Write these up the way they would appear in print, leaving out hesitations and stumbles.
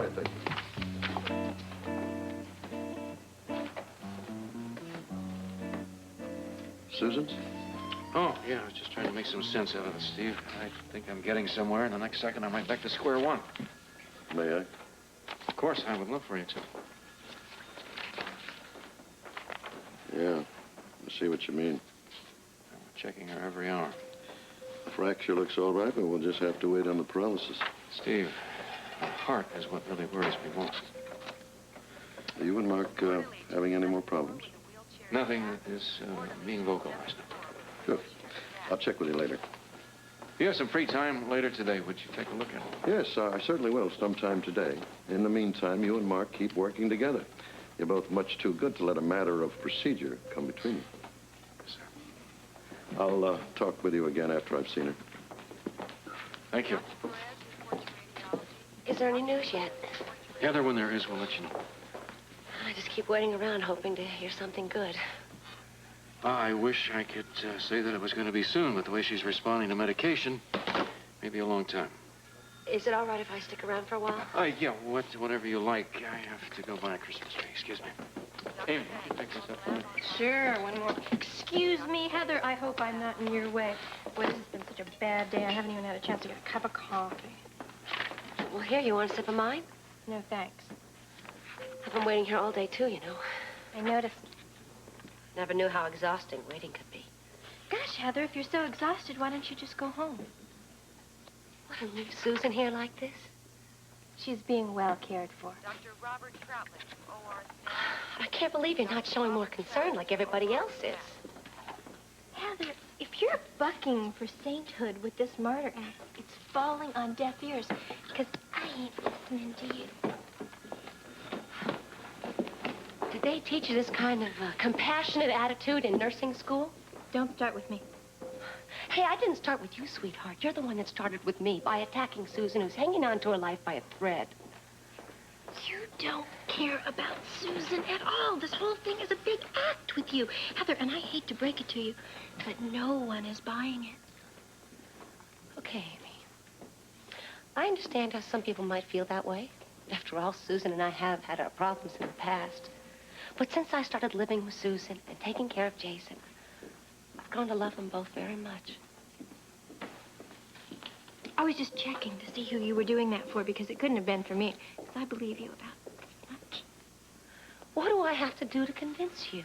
right, thank you. Susan's? Oh, yeah, I was just trying to make some sense out of it, Steve. I think I'm getting somewhere, and the next second I'm right back to square one. May I? Of course, I would love for you to. Yeah, I see what you mean. I'm checking her every hour. The fracture looks all right, but we'll just have to wait on the paralysis. Steve, the heart is what really worries me most. Are you and Mark having any more problems? Nothing is being vocalized. Good. I'll check with you later. If you have some free time later today, would you take a look at it? Yes, I certainly will sometime today. In the meantime, you and Mark keep working together. You're both much too good to let a matter of procedure come between you. Yes, sir. I'll talk with you again after I've seen her. Thank you. Is there any news yet? Heather, when there is, we'll let you know. I just keep waiting around, hoping to hear something good. I wish I could say that it was going to be soon, but the way she's responding to medication, maybe a long time. Is it all right if I stick around for a while? Yeah, whatever you like. I have to go buy a Christmas tree. Excuse me. Amy, would you pick this up for me? Sure, one more. Excuse me, Heather, I hope I'm not in your way. Boy, this has been such a bad day. I haven't even had a chance to get a cup of coffee. Well, here, you want a sip of mine? No, thanks. I've been waiting here all day, too, you know. I noticed. Never knew how exhausting waiting could be. Gosh, Heather, if you're so exhausted, why don't you just go home? What, and leave Susan here like this? She's being well cared for. Dr. Robert Troutman, OR. I can't believe you're not showing more concern like everybody else is. Heather, if you're bucking for sainthood with this murder act, it's falling on deaf ears, because I ain't listening to you. Did they teach you this kind of compassionate attitude in nursing school? Don't start with me. Hey, I didn't start with you, sweetheart. You're the one that started with me by attacking Susan, who's hanging on to her life by a thread. You don't care about Susan at all. This whole thing is a big act with you. Heather, and I hate to break it to you, but no one is buying it. Okay, Amy. I understand how some people might feel that way. After all, Susan and I have had our problems in the past. But since I started living with Susan and taking care of Jason, I've grown to love them both very much. I was just checking to see who you were doing that for, because it couldn't have been for me. Because I believe you about much. What do I have to do to convince you?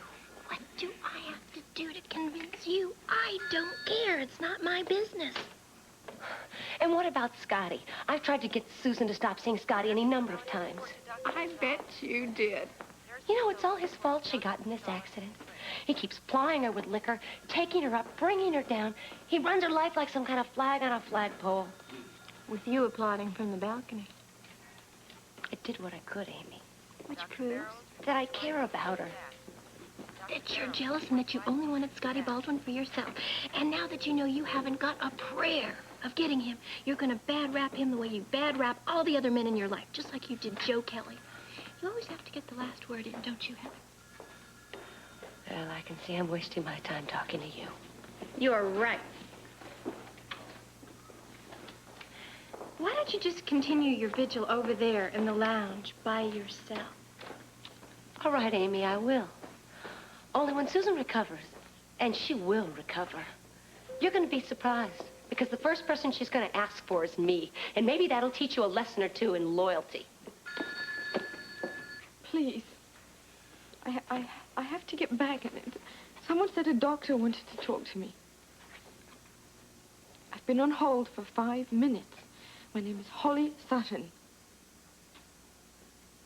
What do I have to do to convince you? I don't care. It's not my business. And what about Scotty? I've tried to get Susan to stop seeing Scotty any number of times. I bet you did. You know, it's all his fault she got in this accident. He keeps plying her with liquor, taking her up, bringing her down. He runs her life like some kind of flag on a flagpole. With you applauding from the balcony. I did what I could, Amy. Which proves That I care about her. that you're jealous and that you only wanted Scotty Baldwin for yourself. And now that you know you haven't got a prayer of getting him, you're going to bad rap him the way you bad rap all the other men in your life, just like you did Joe Kelly. You always have to get the last word in, don't you, Heather? Well, I can see I'm wasting my time talking to you. You're right. Why don't you just continue your vigil over there in the lounge by yourself? All right, Amy, I will. Only when Susan recovers, and she will recover, you're going to be surprised, because the first person she's going to ask for is me, and maybe that'll teach you a lesson or two in loyalty. Please. I have to get back. Someone said a doctor wanted to talk to me. I've been on hold for 5 minutes. My name is Holly Sutton.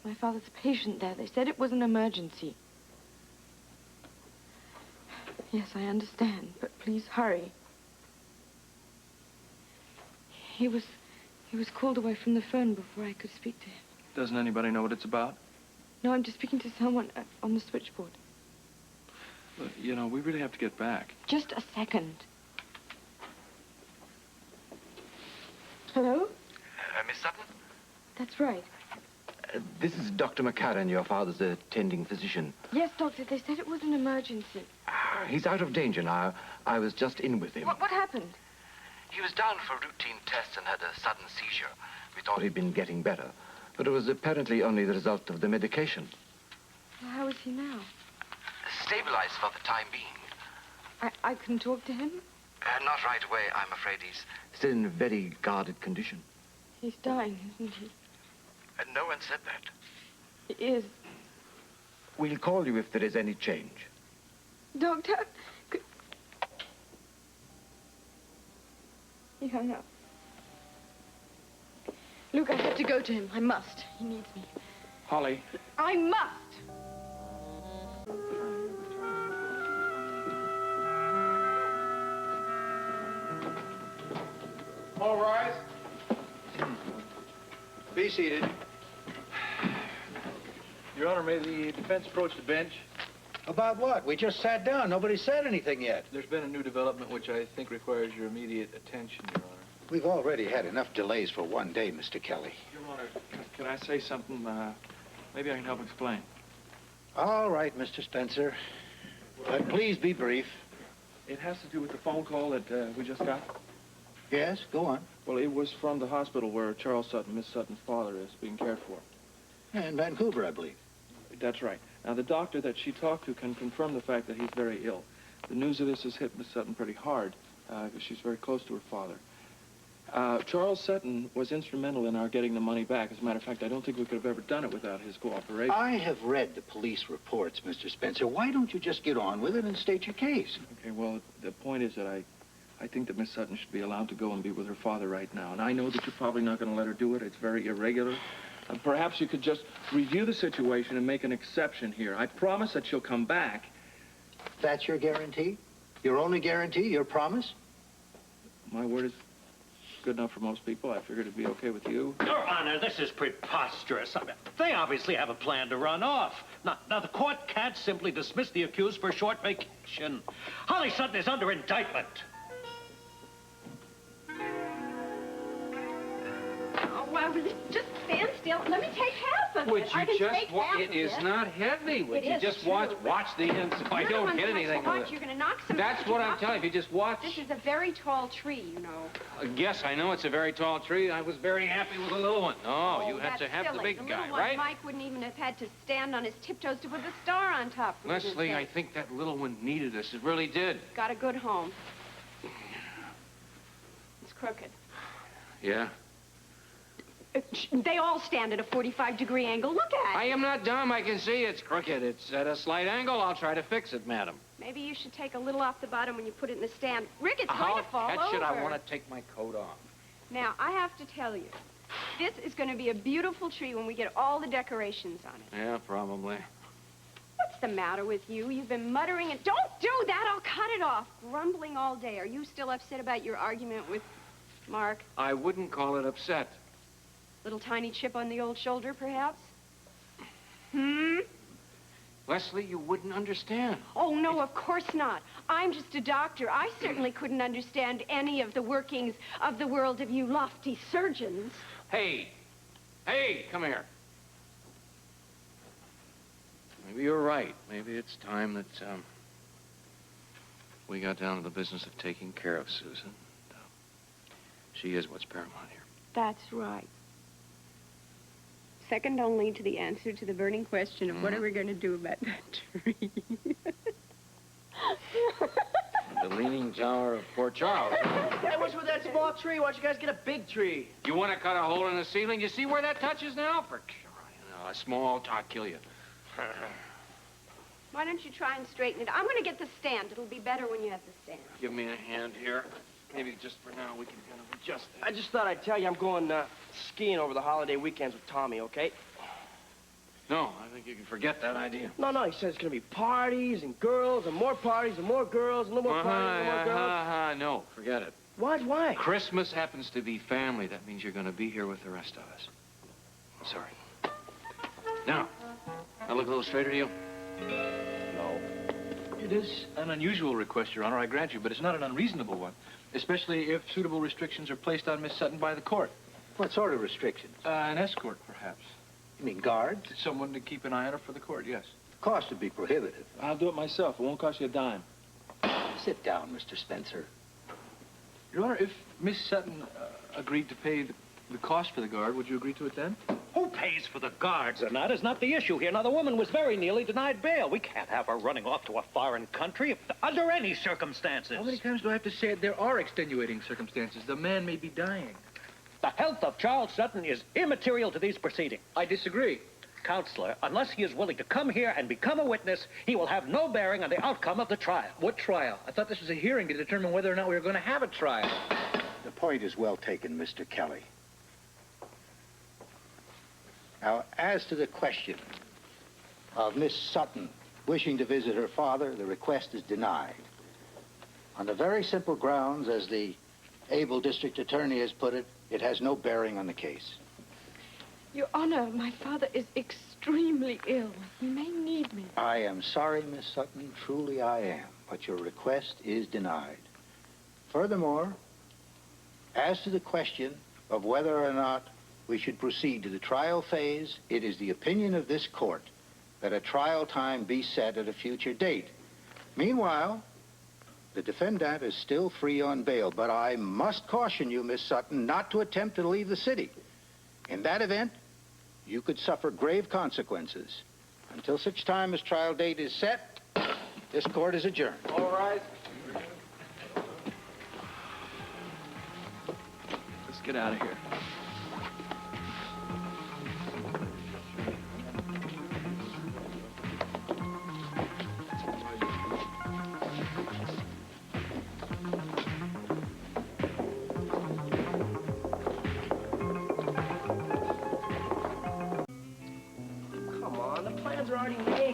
My father's a patient there. They said it was an emergency. Yes, I understand, but please hurry. He was called away from the phone before I could speak to him. Doesn't anybody know what it's about? No, I'm just speaking to someone on the switchboard. Look, you know, we really have to get back. Just a second. Hello? Miss Sutton? That's right. This is Dr. McCarran, your father's attending physician. Yes, doctor, they said it was an emergency. He's out of danger now. I was just in with him. What happened? He was down for routine tests and had a sudden seizure. We thought he'd been getting better. But it was apparently only the result of the medication. Well, how is he now? Stabilized for the time being. I can talk to him? Not right away, I'm afraid. He's still in a very guarded condition. He's dying, isn't he? No one said that. He is. We'll call you if there is any change. Doctor, He hung up. Luke, I have to go to him. I must. He needs me. Holly. I must! All rise. Be seated. Your Honor, may the defense approach the bench? About what? We just sat down. Nobody said anything yet. There's been a new development which I think requires your immediate attention, Your Honor. We've already had enough delays for one day, Mr. Kelly. Your Honor, can I say something? Maybe I can help explain. All right, Mr. Spencer. But please be brief. It has to do with the phone call that we just got. Yes, go on. Well, it was from the hospital where Charles Sutton, Miss Sutton's father, is being cared for. In Vancouver, I believe. That's right. Now, the doctor that she talked to can confirm the fact that he's very ill. The news of this has hit Miss Sutton pretty hard, because she's very close to her father. Charles Sutton was instrumental in our getting the money back. As a matter of fact, I don't think we could have ever done it without his cooperation. I have read the police reports, Mr. Spencer. Why don't you just get on with it and state your case? Okay, well, the point is that I think that Miss Sutton should be allowed to go and be with her father right now. And I know that you're probably not going to let her do it. It's very irregular. Perhaps you could just review the situation and make an exception here. I promise that she'll come back. That's your guarantee? Your only guarantee? Your promise? My word is good enough for most people. I figured it'd be okay with you. Your Honor, this is preposterous. I mean, they obviously have a plan to run off. Now, the court can't simply dismiss the accused for a short vacation. Holly Sutton is under indictment. Oh, well, just stand still. Let me take half of Would it. you I can just take half it of is it. not heavy. Would It you is just true. watch the end so I don't hit anything with it? You're going to knock some. That's what I'm telling you. If you just watch. This is a very tall tree, you know. Yes, I know it's a very tall tree. I was very happy with the little one. No, you had that's to have silly. the big the guy, little one, right? Mike wouldn't even have had to stand on his tiptoes to put the star on top. for goodness Lesley, I sake. think that little one needed us. It really did. Got a good home. It's crooked. Yeah? They all stand at a 45-degree angle. Look at it. I am not dumb. I can see it's crooked. It's at a slight angle. I'll try to fix it, madam. Maybe you should take a little off the bottom when you put it in the stand. Rick, it's going I'll to fall catch over. it. I want to take my coat off. Now, I have to tell you, this is going to be a beautiful tree when we get all the decorations on it. Yeah, probably. What's the matter with you? You've been muttering and... Don't do that! I'll cut it off. Grumbling all day. Are you still upset about your argument with Mark? I wouldn't call it upset. Little tiny chip on the old shoulder, perhaps? Lesley, you wouldn't understand. Oh, no, of course not. I'm just a doctor. I certainly couldn't understand any of the workings of the world of you lofty surgeons. Hey, come here. Maybe you're right. Maybe it's time that, we got down to the business of taking care of Susan. She is what's paramount here. That's right. Second only to the answer to the burning question of what are we going to do about that tree? The leaning tower of Port Charles. Hey, what's with that small tree? Why don't you guys get a big tree? You want to cut a hole in the ceiling? You see where that touches now? For crying out, a small tot kill you. Why don't you try and straighten it? I'm going to get the stand. It'll be better when you have the stand. Give me a hand here. Maybe just for now we can kind of adjust that. I just thought I'd tell you I'm going skiing over the holiday weekends with Tommy, okay? No, I think you can forget that idea. No, he says it's going to be parties and girls and more parties and more girls and more parties and more girls. No, forget it. What? Why? Christmas happens to be family. That means you're going to be here with the rest of us. I'm sorry. Now, I look a little straighter to you? No. It is an unusual request, Your Honor, I grant you, but it's not an unreasonable one, especially if suitable restrictions are placed on Miss Sutton by the court. What sort of restrictions? An escort, perhaps. You mean guards? Someone to keep an eye on her for the court, yes. Cost would be prohibitive. I'll do it myself. It won't cost you a dime. Sit down, Mr. Spencer. Your Honor, if Miss Sutton agreed to pay the cost for the guard, would you agree to it then? Who pays for the guards and that is not the issue here. Now, the woman was very nearly denied bail. We can't have her running off to a foreign country under any circumstances. How many times do I have to say it? There are extenuating circumstances. The man may be dying. The health of Charles Sutton is immaterial to these proceedings. I disagree. Counselor, unless he is willing to come here and become a witness, he will have no bearing on the outcome of the trial. What trial? I thought this was a hearing to determine whether or not we were going to have a trial. The point is well taken, Mr. Kelly. Now, as to the question of Miss Sutton wishing to visit her father, the request is denied. On the very simple grounds, as the able district attorney has put it, it has no bearing on the case. Your Honor, my father is extremely ill. You may need me. I am sorry, Miss Sutton, truly I am, but your request is denied. Furthermore, as to the question of whether or not we should proceed to the trial phase, it is the opinion of this court that a trial time be set at a future date. Meanwhile, the defendant is still free on bail, but I must caution you, Miss Sutton, not to attempt to leave the city. In that event, you could suffer grave consequences. Until such time as trial date is set, this court is adjourned. All right. Let's get out of here.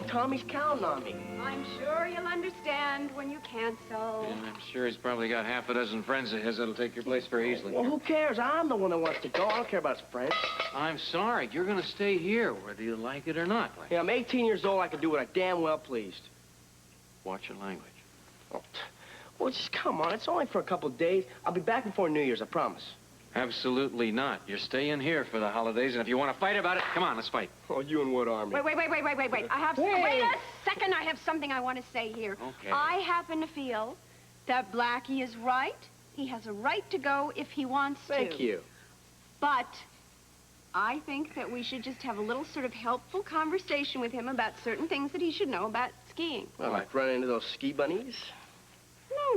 Tommy's counting on me. I'm sure you'll understand when you cancel. And I'm sure he's probably got half a dozen friends of his that'll take your place very easily. Well, who cares? I'm the one that wants to go. I don't care about his friends. I'm sorry. You're going to stay here, whether you like it or not. Yeah, I'm 18 years old. I can do what I damn well pleased. Watch your language. Oh, well, just come on. It's only for a couple of days. I'll be back before New Year's, I promise. Absolutely not. You're staying here for the holidays, and if you want to fight about it, come on, let's fight. Oh, you and what army? Wait. I have... Hey. Wait a second. I have something I want to say here. Okay. I happen to feel that Blackie is right. He has a right to go if he wants to. Thank you. But I think that we should just have a little sort of helpful conversation with him about certain things that he should know about skiing. Well, like running into those ski bunnies?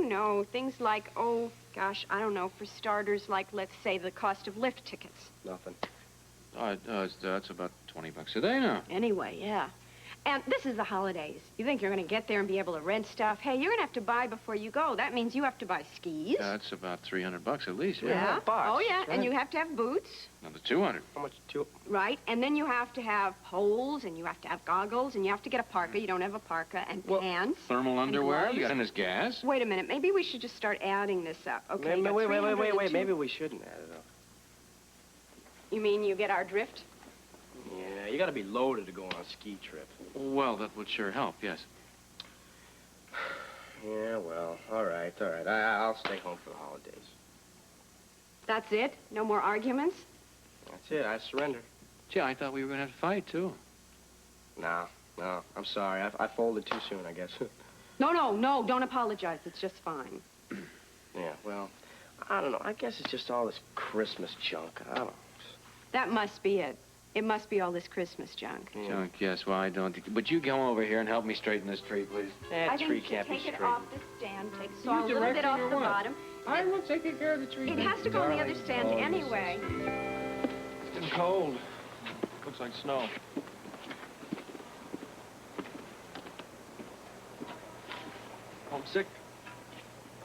No. Things like, oh, gosh, I don't know, for starters, like, let's say, the cost of lift tickets. Nothing. That's about $20 a day now. Anyway, yeah. And this is the holidays. You think you're going to get there and be able to rent stuff? Hey, you're going to have to buy before you go. That means you have to buy skis. That's about $300 at least. Yeah. $300. Oh, yeah. Right. And you have to have boots. Another $200. How much? Two? Right. And then you have to have poles, and you have to have goggles, and you have to get a parka. You don't have a parka. And pants. Thermal underwear. gloves. You got his gas. Wait a minute. Maybe we should just start adding this up. Okay. Wait. Maybe we shouldn't add it up. You mean you get our drift? Yeah, you got to be loaded to go on a ski trip. Well, that would sure help, yes. Yeah, well, all right. I'll stay home for the holidays. That's it? No more arguments? That's it. I surrender. Gee, I thought we were going to have to fight, too. No. I'm sorry. I folded too soon, I guess. No. Don't apologize. It's just fine. Yeah, well, I don't know. I guess it's just all this Christmas junk. I don't know. That must be it. It must be all this Christmas junk. Yeah. Junk, yes. Well, I don't think... Would you come over here and help me straighten this tree, please? That I tree think can't be take it straight. off the stand, take saw a little bit off the bottom. I will take care of the tree. It has to go on the other stand anyway. It's getting cold. Looks like snow. Homesick?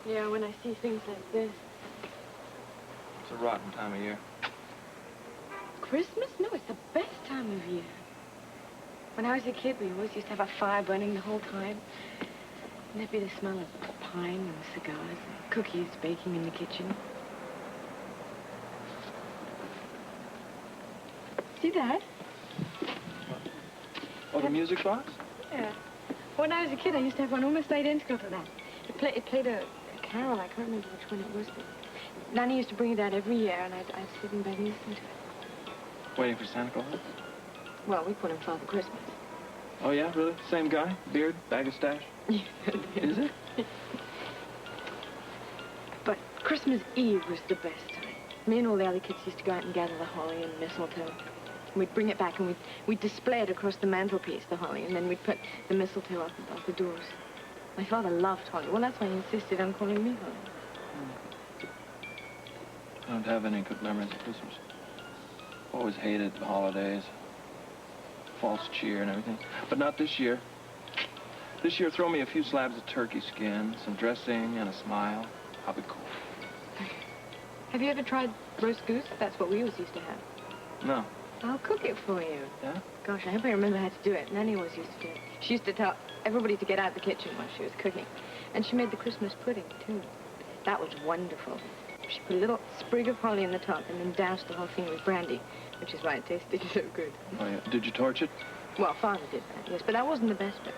Yeah, when I see things like this. It's a rotten time of year. Christmas? No, it's the best time of year. When I was a kid, we always used to have a fire burning the whole time. And there'd be the smell of pine and cigars and cookies baking in the kitchen. See that? Oh, the music box? Yeah. When I was a kid, I used to have one almost identical to that. It played a carol. I can't remember which one it was, but Nanny used to bring it out every year, and I'd sit in bed and listen to it. Waiting for Santa Claus? Well, we call him Father Christmas. Oh, yeah? Really? Same guy? Beard? Bag of stash? Is it? But Christmas Eve was the best time. Me and all the other kids used to go out and gather the holly and mistletoe. We'd bring it back and we'd display it across the mantelpiece, the holly, and then we'd put the mistletoe up above the doors. My father loved holly. Well, that's why he insisted on calling me Holly. I don't have any good memories of Christmas. Always hated the holidays. False cheer and everything. But not this year. This year, throw me a few slabs of turkey skin, some dressing, and a smile. I'll be cool. Have you ever tried roast goose? That's what we always used to have. No. I'll cook it for you. Yeah? Gosh, I hope I remember how to do it. Nanny always used to do it. She used to tell everybody to get out of the kitchen while she was cooking. And she made the Christmas pudding, too. That was wonderful. She put a little sprig of holly in the top and then doused the whole thing with brandy, which is why it tasted so good. Oh, yeah. Did you torch it? Well, Father did that, yes, but that wasn't the best bit.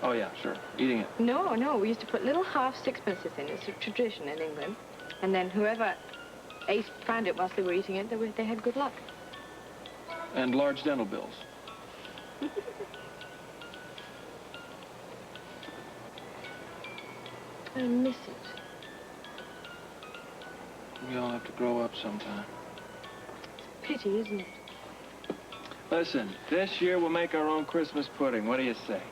Oh, yeah, sure. Eating it. No, no, we used to put little half sixpences in. It's a tradition in England. And then whoever found it whilst they were eating it, they had good luck. And large dental bills. I miss it. We all have to grow up sometime. Pity, isn't it? Listen, this year we'll make our own Christmas pudding. What do you say?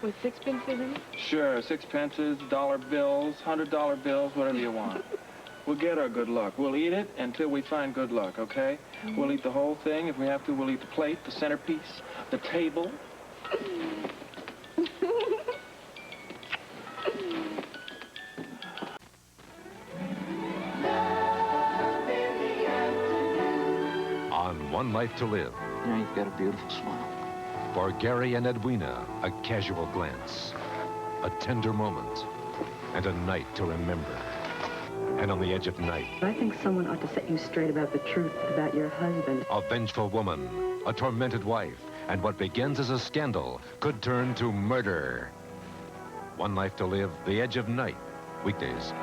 With sixpences in it? Sure, sixpences, dollar bills, $100 bills, whatever you want. We'll get our good luck. We'll eat it until we find good luck, okay? Mm-hmm. We'll eat the whole thing. If we have to, we'll eat the plate, the centerpiece, the table. On One Life to Live. Yeah, you've got a beautiful smile. For Gary and Edwina, a casual glance, a tender moment, and a night to remember. And on the edge of night, I think someone ought to set you straight about the truth about your husband. a vengeful woman, a tormented wife, and what begins as a scandal could turn to murder. One Life to Live, The Edge of Night, weekdays